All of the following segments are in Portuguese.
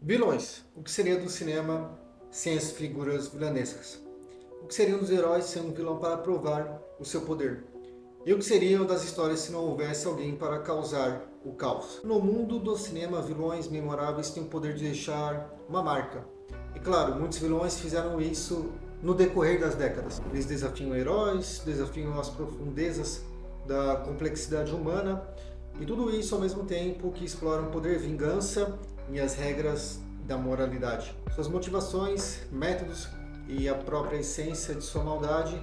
Vilões. O que seria do cinema sem as figuras vilanescas? O que seriam dos heróis sem um vilão para provar o seu poder? E o que seriam das histórias se não houvesse alguém para causar o caos? No mundo do cinema, vilões memoráveis têm o poder de deixar uma marca. E claro, muitos vilões fizeram isso no decorrer das décadas. Eles desafiam heróis, desafiam as profundezas da complexidade humana, e tudo isso ao mesmo tempo que exploram poder, vingança e as regras da moralidade. Suas motivações, métodos e a própria essência de sua maldade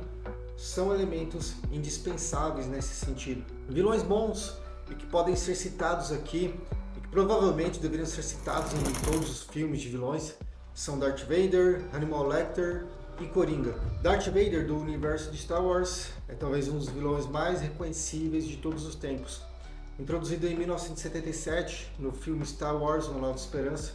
são elementos indispensáveis nesse sentido. Vilões bons e que podem ser citados aqui, e que provavelmente deveriam ser citados em todos os filmes de vilões, são Darth Vader, Hannibal Lecter e Coringa. Darth Vader, do universo de Star Wars, é talvez um dos vilões mais reconhecíveis de todos os tempos. Introduzido em 1977 no filme Star Wars: Uma Nova Esperança,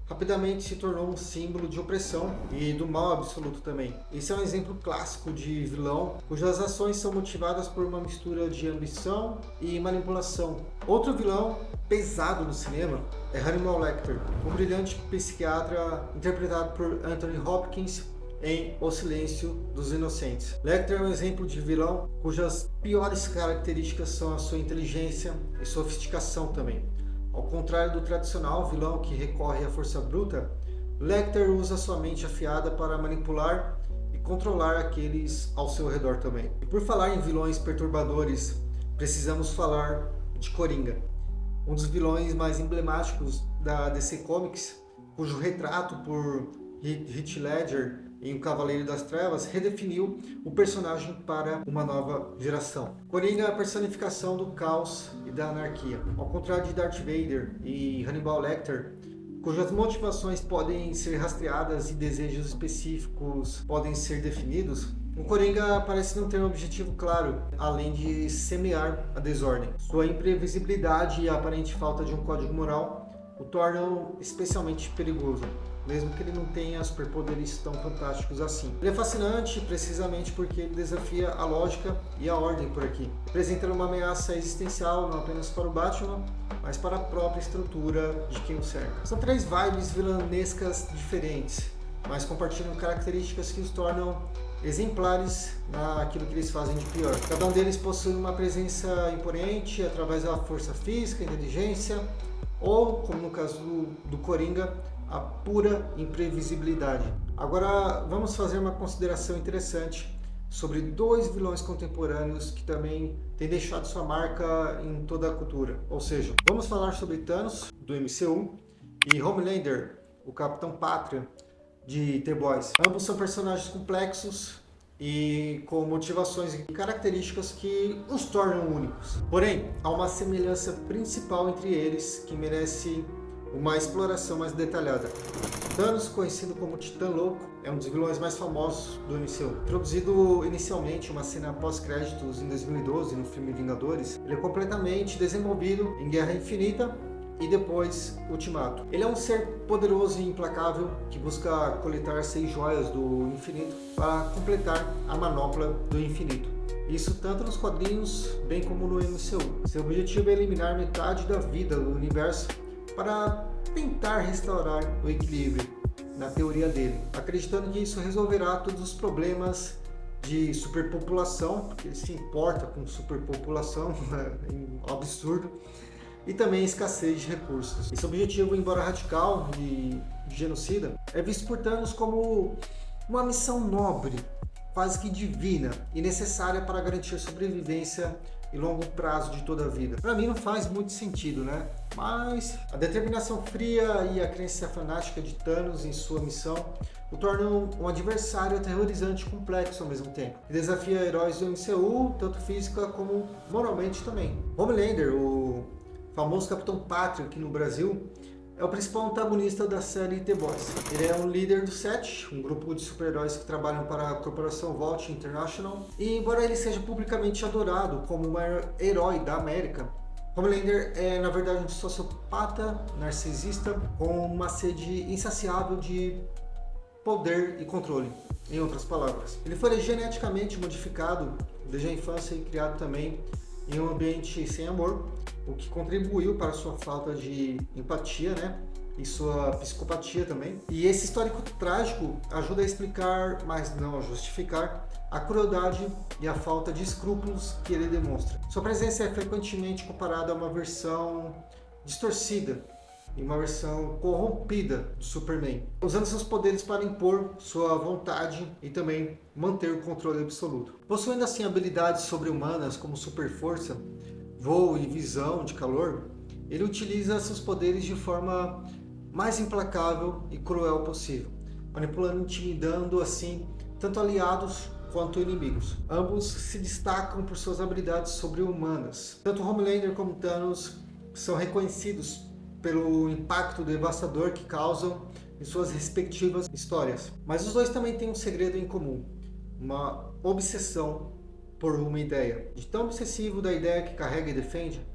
rapidamente se tornou um símbolo de opressão e do mal absoluto também. Esse é um exemplo clássico de vilão cujas ações são motivadas por uma mistura de ambição e manipulação. Outro vilão pesado no cinema é Hannibal Lecter, um brilhante psiquiatra interpretado por Anthony Hopkins em O Silêncio dos Inocentes. Lecter é um exemplo de vilão cujas piores características são a sua inteligência e sofisticação também. Ao contrário do tradicional vilão que recorre à força bruta, Lecter usa sua mente afiada para manipular e controlar aqueles ao seu redor também. E por falar em vilões perturbadores, precisamos falar de Coringa, um dos vilões mais emblemáticos da DC Comics, cujo retrato por Heath Ledger em O Cavaleiro das Trevas redefiniu o personagem para uma nova geração. Coringa é a personificação do caos e da anarquia. Ao contrário de Darth Vader e Hannibal Lecter, cujas motivações podem ser rastreadas e desejos específicos podem ser definidos, o Coringa parece não ter um objetivo claro, além de semear a desordem. Sua imprevisibilidade e a aparente falta de um código moral o tornam especialmente perigoso, mesmo que ele não tenha superpoderes tão fantásticos assim. Ele é fascinante precisamente porque ele desafia a lógica e a ordem por aqui, representando uma ameaça existencial não apenas para o Batman, mas para a própria estrutura de quem o cerca. São três vibes vilanescas diferentes, mas compartilham características que os tornam exemplares naquilo que eles fazem de pior. Cada um deles possui uma presença imponente através da força física, inteligência, ou, como no caso do Coringa, a pura imprevisibilidade. Agora vamos fazer uma consideração interessante sobre dois vilões contemporâneos que também têm deixado sua marca em toda a cultura. Ou seja, vamos falar sobre Thanos, do MCU, e Homelander, o Capitão Pátria, de The Boys. Ambos são personagens complexos e com motivações e características que os tornam únicos. Porém, há uma semelhança principal entre eles que merece uma exploração mais detalhada. Thanos, conhecido como Titã Louco, é um dos vilões mais famosos do MCU. Introduzido inicialmente uma cena pós-créditos em 2012 no filme Vingadores, ele é completamente desenvolvido em Guerra Infinita e depois Ultimato. Ele é um ser poderoso e implacável que busca coletar 6 joias do infinito para completar a manopla do infinito. Isso tanto nos quadrinhos bem como no MCU. Seu objetivo é eliminar metade da vida do universo para tentar restaurar o equilíbrio, na teoria dele, acreditando que isso resolverá todos os problemas de superpopulação, porque ele se importa com superpopulação, é um absurdo, e também escassez de recursos. Esse objetivo, embora radical e genocida, é visto por Thanos como uma missão nobre, quase que divina e necessária para garantir sobrevivência e longo prazo de toda a vida. Para mim não faz muito sentido, né? Mas a determinação fria e a crença fanática de Thanos em sua missão o tornam um adversário aterrorizante e complexo ao mesmo tempo, que desafia heróis do MCU, tanto física como moralmente também. Homelander, o famoso Capitão Pátria aqui no Brasil, é o principal antagonista da série The Boys. Ele é um líder do SET, um grupo de super-heróis que trabalham para a corporação Vault International, e embora ele seja publicamente adorado como o maior herói da América, Homelander é na verdade um sociopata narcisista com uma sede insaciável de poder e controle, em outras palavras. Ele foi geneticamente modificado desde a infância e criado também em um ambiente sem amor, o que contribuiu para sua falta de empatia, né? e sua psicopatia também. E esse histórico trágico ajuda a explicar, mas não a justificar, a crueldade e a falta de escrúpulos que ele demonstra. Sua presença é frequentemente comparada a uma versão distorcida e uma versão corrompida do Superman, usando seus poderes para impor sua vontade e também manter o controle absoluto. Possuindo assim habilidades sobre-humanas como super força, voo e visão de calor, ele utiliza seus poderes de forma mais implacável e cruel possível, manipulando e intimidando assim tanto aliados quanto inimigos. Ambos se destacam por suas habilidades sobre-humanas. Tanto Homelander como Thanos são reconhecidos pelo impacto devastador que causam em suas respectivas histórias. Mas os dois também têm um segredo em comum, uma obsessão por uma ideia. De tão obsessivo da ideia que carrega e defende,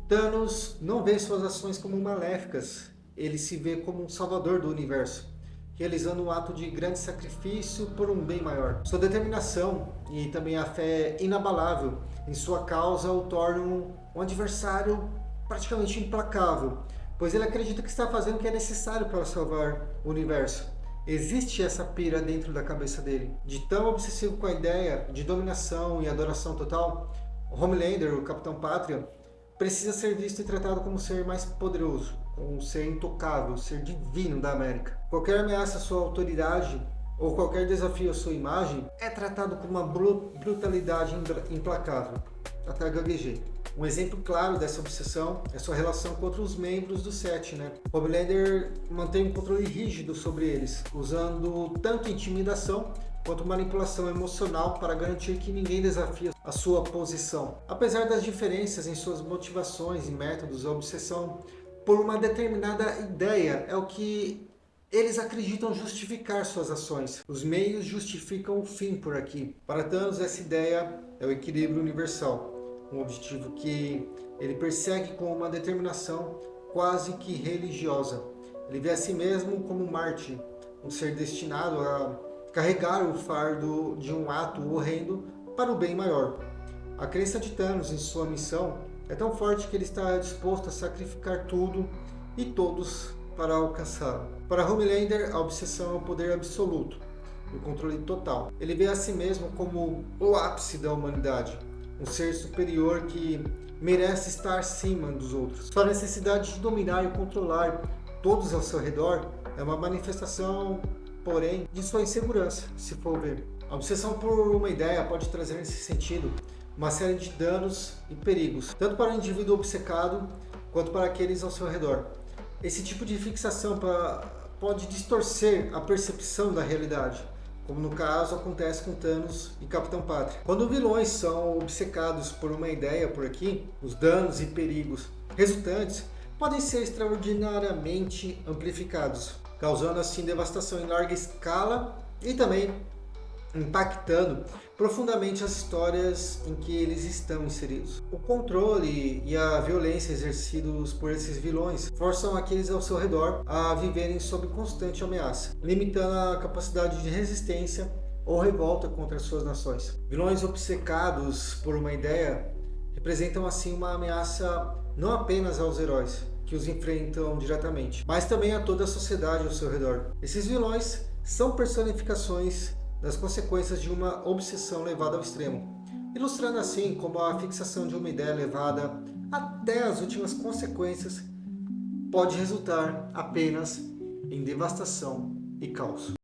Thanos não vê suas ações como maléficas, ele se vê como um salvador do universo, realizando um ato de grande sacrifício por um bem maior. Sua determinação e também a fé inabalável em sua causa o tornam um adversário praticamente implacável, pois ele acredita que está fazendo o que é necessário para salvar o universo. Existe essa pira dentro da cabeça dele. De tão obsessivo com a ideia de dominação e adoração total, Homelander, o Capitão Pátria, precisa ser visto e tratado como o ser mais poderoso, como um ser intocável, o ser divino da América. Qualquer ameaça à sua autoridade ou qualquer desafio à sua imagem é tratado com uma brutalidade implacável. Até gaguejei. Um exemplo claro dessa obsessão é sua relação com outros membros do set, né? Homelander mantém um controle rígido sobre eles, usando tanto intimidação quanto manipulação emocional para garantir que ninguém desafie a sua posição. Apesar das diferenças em suas motivações e métodos, a obsessão por uma determinada ideia é o que eles acreditam justificar suas ações. Os meios justificam o fim por aqui. Para Thanos, essa ideia é o equilíbrio universal, um objetivo que ele persegue com uma determinação quase que religiosa. Ele vê a si mesmo como um mártir, um ser destinado a carregar o fardo de um ato horrendo para o bem maior. A crença de Thanos em sua missão é tão forte que ele está disposto a sacrificar tudo e todos para alcançá-la. Para Homelander, a obsessão é o poder absoluto, o controle total. Ele vê a si mesmo como o ápice da humanidade, um ser superior que merece estar acima dos outros. Sua necessidade de dominar e controlar todos ao seu redor é uma manifestação, porém, de sua insegurança, se for ver. A obsessão por uma ideia pode trazer nesse sentido uma série de danos e perigos, tanto para o indivíduo obcecado quanto para aqueles ao seu redor. Esse tipo de fixação pode distorcer a percepção da realidade, como no caso acontece com Thanos e Capitão Pátria. Quando vilões são obcecados por uma ideia por aqui, os danos e perigos resultantes podem ser extraordinariamente amplificados, causando assim devastação em larga escala e também impactando profundamente as histórias em que eles estão inseridos. O controle e a violência exercidos por esses vilões forçam aqueles ao seu redor a viverem sob constante ameaça, limitando a capacidade de resistência ou revolta contra as suas nações. Vilões obcecados por uma ideia representam assim uma ameaça não apenas aos heróis que os enfrentam diretamente, mas também a toda a sociedade ao seu redor. Esses vilões são personificações das consequências de uma obsessão levada ao extremo, ilustrando assim como a fixação de uma ideia levada até as últimas consequências pode resultar apenas em devastação e caos.